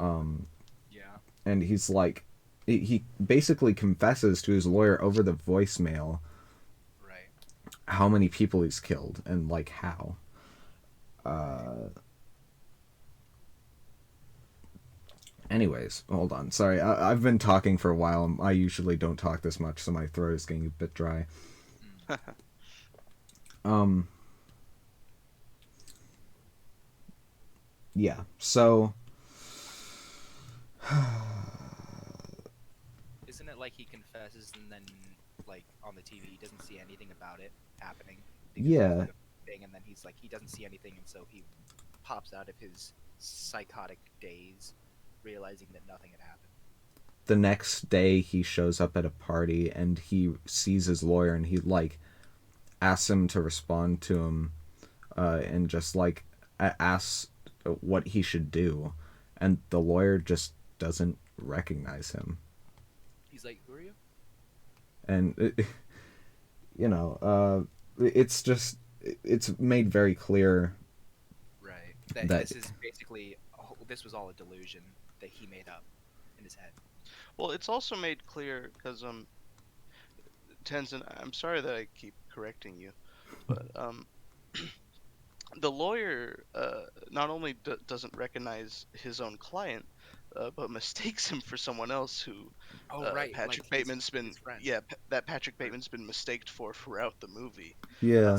Yeah. And he's like, he basically confesses to his lawyer over the voicemail Right. how many people he's killed and like how. Anyways, hold on. Sorry, I've been talking for a while. I usually don't talk this much, so my throat is getting a bit dry. Yeah. So Isn't it like he confesses and then, like, on the TV, he doesn't see anything about it happening? Because Yeah. it's like a thing, and then he's like, he doesn't see anything, and so he pops out of his psychotic daze, realizing that nothing had happened. the next day he shows up at a party and he sees his lawyer, and he like asks him to respond to him, and just like asks what he should do, and the lawyer just doesn't recognize him. He's like, who are you? And it's just, it's made very clear Right. That that this is basically, this was all a delusion that he made up in his head. Well, it's also made clear because Tenzin, I'm sorry that I keep correcting you, but the lawyer not only doesn't recognize his own client, but mistakes him for someone else who Right. Patrick like Bateman's been his friend. that Patrick Bateman's been mistaked for throughout the movie. yeah.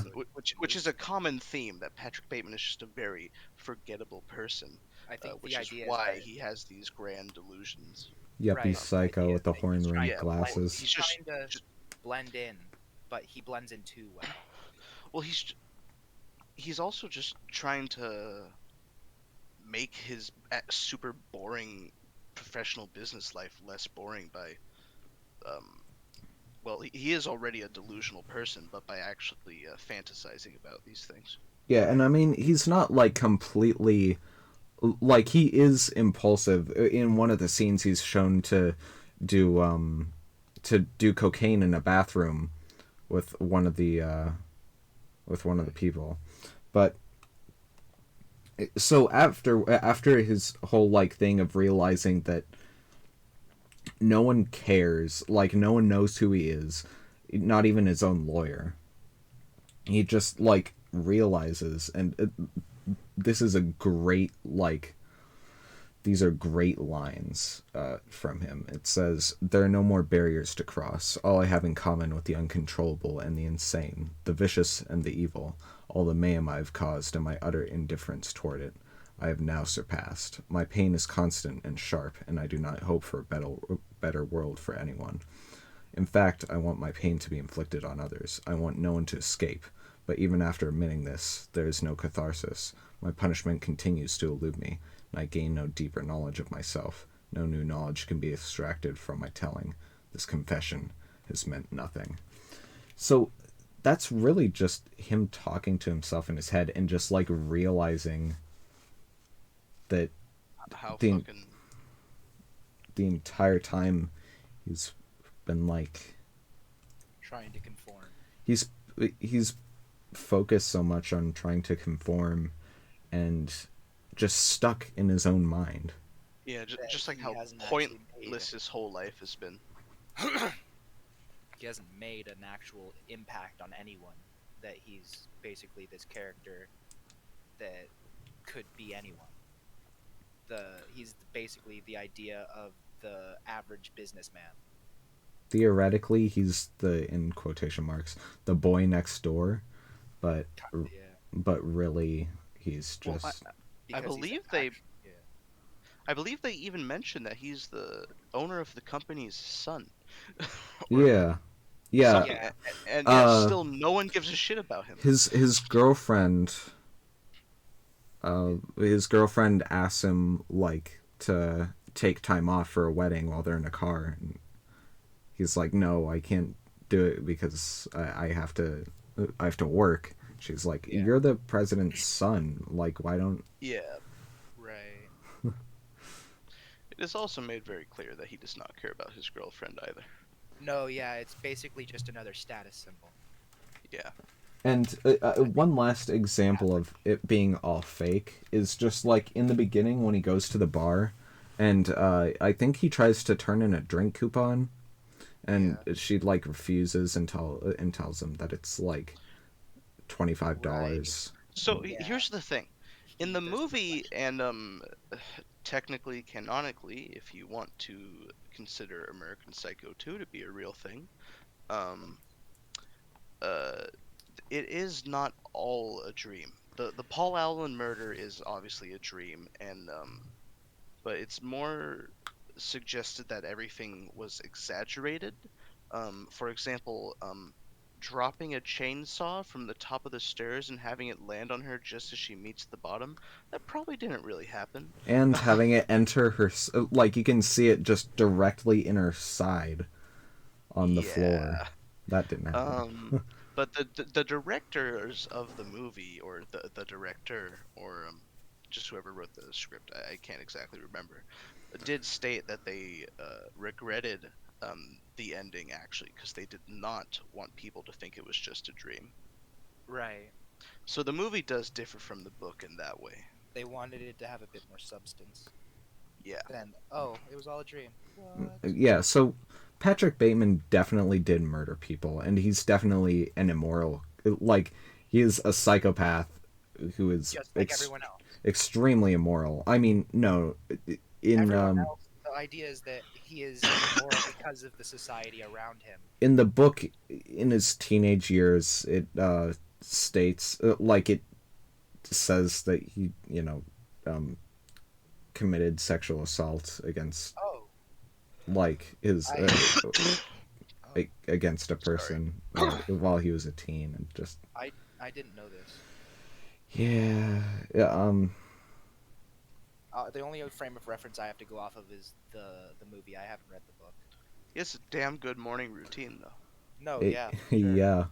Which is a common theme, that Patrick Bateman is just a very forgettable person, I think which the is idea why is that, he has these grand delusions. Yep, right, he's the psycho idea with the is that he's horn rimmed Yeah, glasses. he's just trying to blend in, but he blends in too well. well, he's also just trying to make his super boring professional business life less boring by well, he is already a delusional person, but by actually fantasizing about these things. Yeah, and I mean, he's not like completely, like, he is impulsive. In one of the scenes he's shown to do cocaine in a bathroom with one of the people. But so after his whole like thing of realizing that no one cares, like no one knows who he is, not even his own lawyer, he just like realizes, and this is a great, like, these are great lines from him. It says, "There are no more barriers to cross. All I have in common with the uncontrollable and the insane, the vicious and the evil, all the mayhem I have caused and my utter indifference toward it, I have now surpassed. My pain is constant and sharp, and I do not hope for a better world for anyone. In fact, I want my pain to be inflicted on others. I want no one to escape. But even after admitting this, there is no catharsis. My punishment continues to elude me, and I gain no deeper knowledge of myself. No new knowledge can be extracted from my telling. This confession has meant nothing." So that's really just him talking to himself in his head and just like realizing that How the fucking the entire time he's been like Trying to conform. he's focused so much on trying to conform and just stuck in his own mind. Yeah, that just like he how hasn't actually made. pointless his whole life has been. He hasn't made an actual impact on anyone. That he's basically this character that could be anyone. He's basically the idea of the average businessman. Theoretically, he's the, in quotation marks, the boy next door, but Yeah, but really he's Well, just I because he's believe they actually yeah. I believe they even mentioned that he's the owner of the company's son, or yeah, yeah. something, Yeah, and yet Uh, still no one gives a shit about him. his girlfriend, his girlfriend asks him like to take time off for a wedding while they're in a car, and he's like, "No, I can't do it because I have to work." She's like, yeah, "You're the president's son. Like, why don't?" Yeah, right. it is also made very clear that he does not care about his girlfriend either. No, yeah, it's basically just another status symbol. Yeah. And I think one last example Catholic. of it being all fake is just like in the beginning when he goes to the bar, and I think he tries to turn in a drink coupon, and Yeah, she like refuses and tells him that it's like right. $25. So Yeah, here's the thing. In he the does the movie, reflection. and technically, canonically, if you want to consider American Psycho 2 to be a real thing, um, uh, it is not all a dream. The Paul Allen murder is obviously a dream, and but it's more suggested that everything was exaggerated. For example, dropping a chainsaw from the top of the stairs and having it land on her just as she meets the bottom, that probably didn't really happen. And having it enter her, like you can see it just directly in her side on the floor. Yeah. That didn't happen. Um, but the directors of the movie, or the director, or just whoever wrote the script, I can't exactly remember, did state that they regretted the ending actually because they did not want people to think it was just a dream. Right. So the movie does differ from the book in that way. They wanted it to have a bit more substance Yeah. than, oh, it was all a dream. What? Yeah, so Patrick Bateman definitely did murder people, and he's definitely an immoral. Like, he is a psychopath who is Just like everyone else. extremely immoral. I mean, no, Everyone else, the idea is that he is immoral because of the society around him. in the book, in his teenage years, it states like it says that he, um, committed sexual assault against Oh, like his I, oh, against a Sorry. person while he was a teen, and just I didn't know this. yeah, yeah, The only frame of reference I have to go off of is the movie. I haven't read the book. He has a damn good morning routine though. No, yeah, for sure. yeah.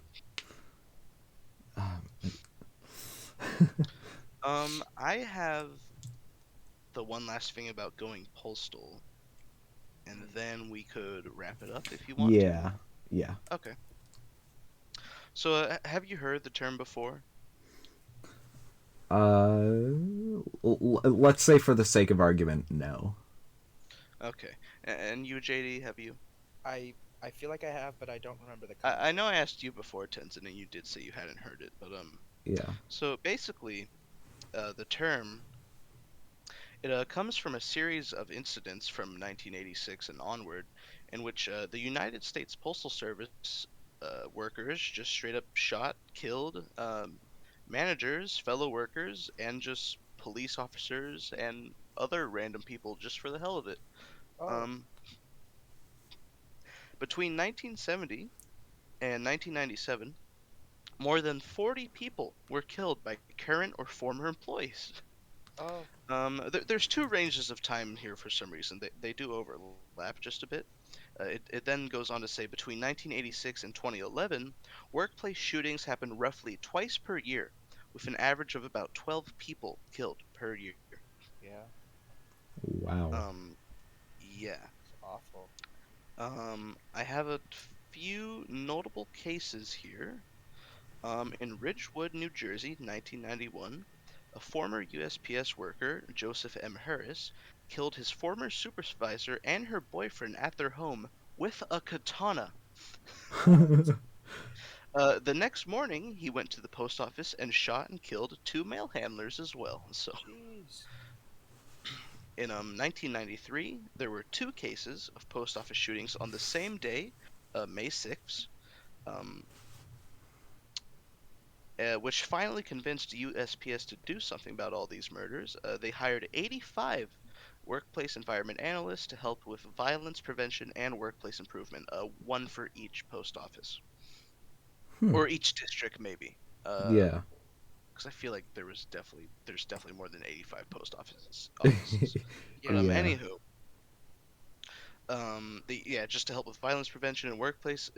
I have the one last thing about going postal, and Hmm. then we could wrap it up if you want to. Yeah, yeah. Okay. So, have you heard the term before? Let's say for the sake of argument, no. Okay. And you, JD, have you? I feel like I have, but I don't remember the I concept. know I asked you before, Tenzin, and you did say you hadn't heard it, but Yeah. so basically, the term it comes from a series of incidents from 1986 and onward, in which the United States Postal Service workers just straight up shot, killed managers, fellow workers, and just police officers and other random people just for the hell of it. Oh, Um, between 1970 and 1997, more than 40 people were killed by current or former employees. oh, There's two ranges of time here for some reason. They do overlap just a bit. It then goes on to say between 1986 and 2011, workplace shootings happened roughly twice per year, with an average of about 12 people killed per year. yeah, Wow. Um, yeah. it's awful. I have a few notable cases here. In Ridgewood, New Jersey, 1991, a former USPS worker, Joseph M. Harris, killed his former supervisor and her boyfriend at their home with a katana. What? The next morning, he went to the post office and shot and killed two mail handlers as well. So, Jeez. in 1993, there were two cases of post office shootings on the same day, May 6th. Um, which finally convinced USPS to do something about all these murders. They hired 85 workplace environment analysts to help with violence prevention and workplace improvement, one for each post office Hmm. or each district, maybe. Yeah. Because I feel like there's definitely more than 85 offices. But Yeah. Yeah. anywho, yeah, just to help with violence prevention and workplace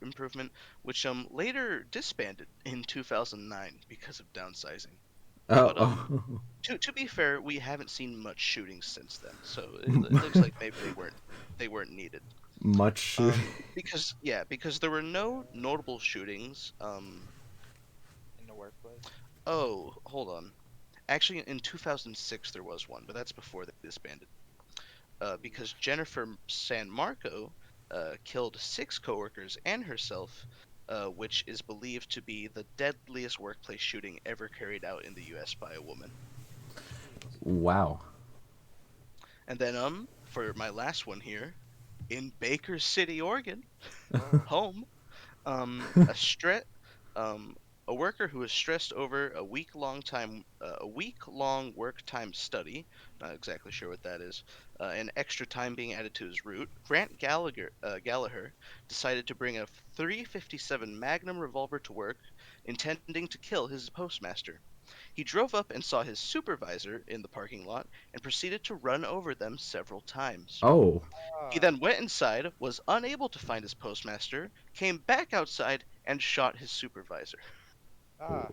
improvement, which later disbanded in 2009 because of downsizing. Oh. But Oh. to be fair, we haven't seen much shootings since then, so it looks like maybe they weren't needed. Much shooting. Because there were no notable shootings. In the workplace. Oh, hold on. Actually, in 2006 there was one, but that's before they disbanded. Because Jennifer San Marco killed six coworkers and herself, which is believed to be the deadliest workplace shooting ever carried out in the U.S. by a woman. Jeez. Wow. And then for my last one here, in Baker City, Oregon, Oh. home, a um, a worker who was stressed over a week-long work time study. Not exactly sure what that is. And extra time being added to his route. Gallagher decided to bring a 357 Magnum revolver to work, intending to kill his postmaster. He drove up and saw his supervisor in the parking lot and proceeded to run over them several times. Oh. He Ah. then went inside, was unable to find his postmaster, came back outside, and shot his supervisor. Ah.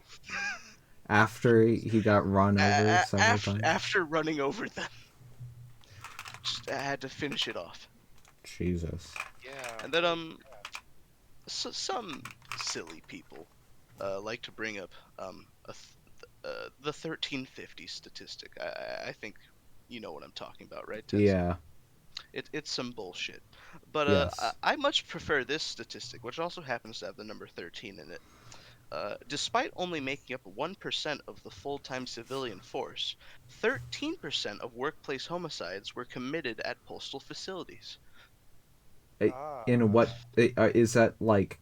After Jeez. he got run over several After, times. after running over them, just had to finish it off. Jesus. Yeah. And then Holy. some silly people like to bring up the 1350 statistic. I think you know what I'm talking about, right, Tenzin? Yeah. It's some bullshit. But Yes. I much prefer this statistic, which also happens to have the number 13 in it. Despite only making up 1% of the full time civilian force, 13% of workplace homicides were committed at postal facilities. I- In Ah. what is that like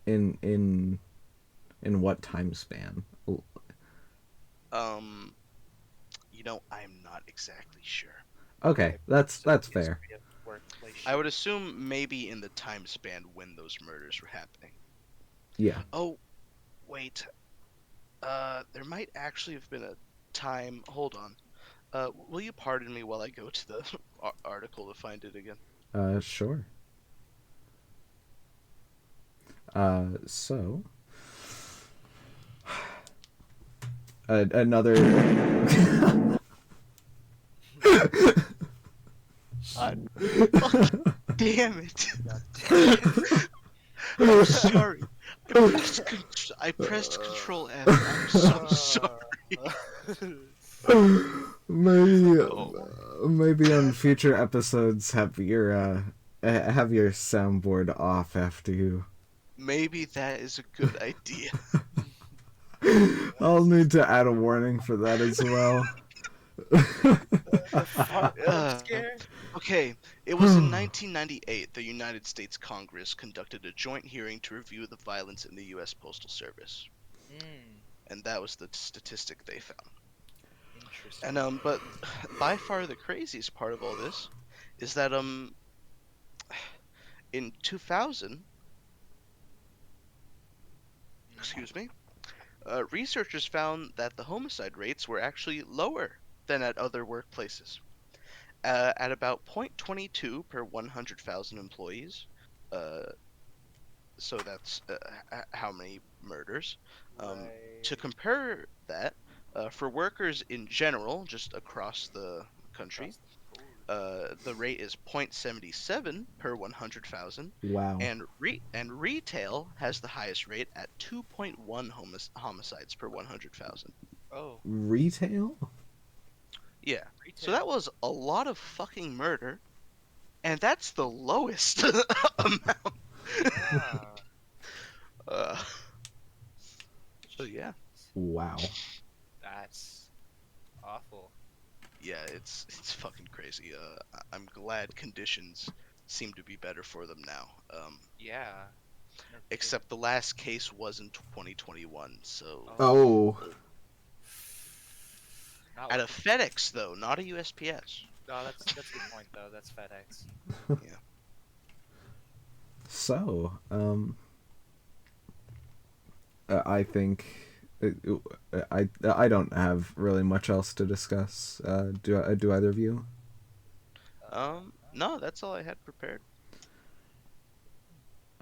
in what time span? Um, I'm not exactly sure. Okay, Like that's the fair. history of workplace I would shooting. assume maybe in the time span when those murders were happening. Yeah. Oh, wait. There might actually have been a time. Hold on. Will you pardon me while I go to the article to find it again? Sure. So another. God, damn it! God damn it. I'm sorry. I pressed Control F. I'm so sorry. maybe Oh, maybe on future episodes have your soundboard off after you. maybe that is a good idea. I'll need to add a warning for that as well. The fart jump Uh, scare? okay, it was in 1998 the United States Congress conducted a joint hearing to review the violence in the U.S. Postal Service, Hmm. and that was the statistic they found. And Interesting. but by far the craziest part of all this is that in 2000, Hmm. excuse me, researchers found that the homicide rates were actually lower than at other workplaces, at about 0.22 per 100,000 employees. Uh, so that's how many murders. To Right. compare that, for workers in general, just across the country, Across the board. the rate is 0.77 per 100,000, Wow. and retail has the highest rate at 2.1 homicides per 100,000. Oh, Retail? Yeah. So retail. that was a lot of fucking murder, and that's the lowest amount. Yeah. Uh, so yeah, Wow. That's awful. yeah, it's fucking crazy. I'm glad conditions seem to be better for them now. Yeah. No kidding. Except the last case was in 2021, so Oh. Not at a looking. FedEx though, not a USPS. No, that's a good point though. That's FedEx. Yeah. So, I think I don't have really much else to discuss. Do either of you? No, that's all I had prepared.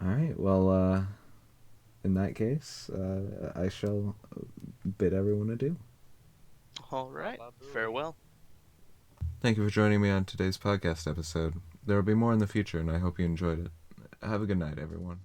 All right. Well, in that case, I shall bid everyone adieu. All right. Bye-bye. Farewell. Thank you for joining me on today's podcast episode. There will be more in the future, and I hope you enjoyed it. Have a good night, everyone.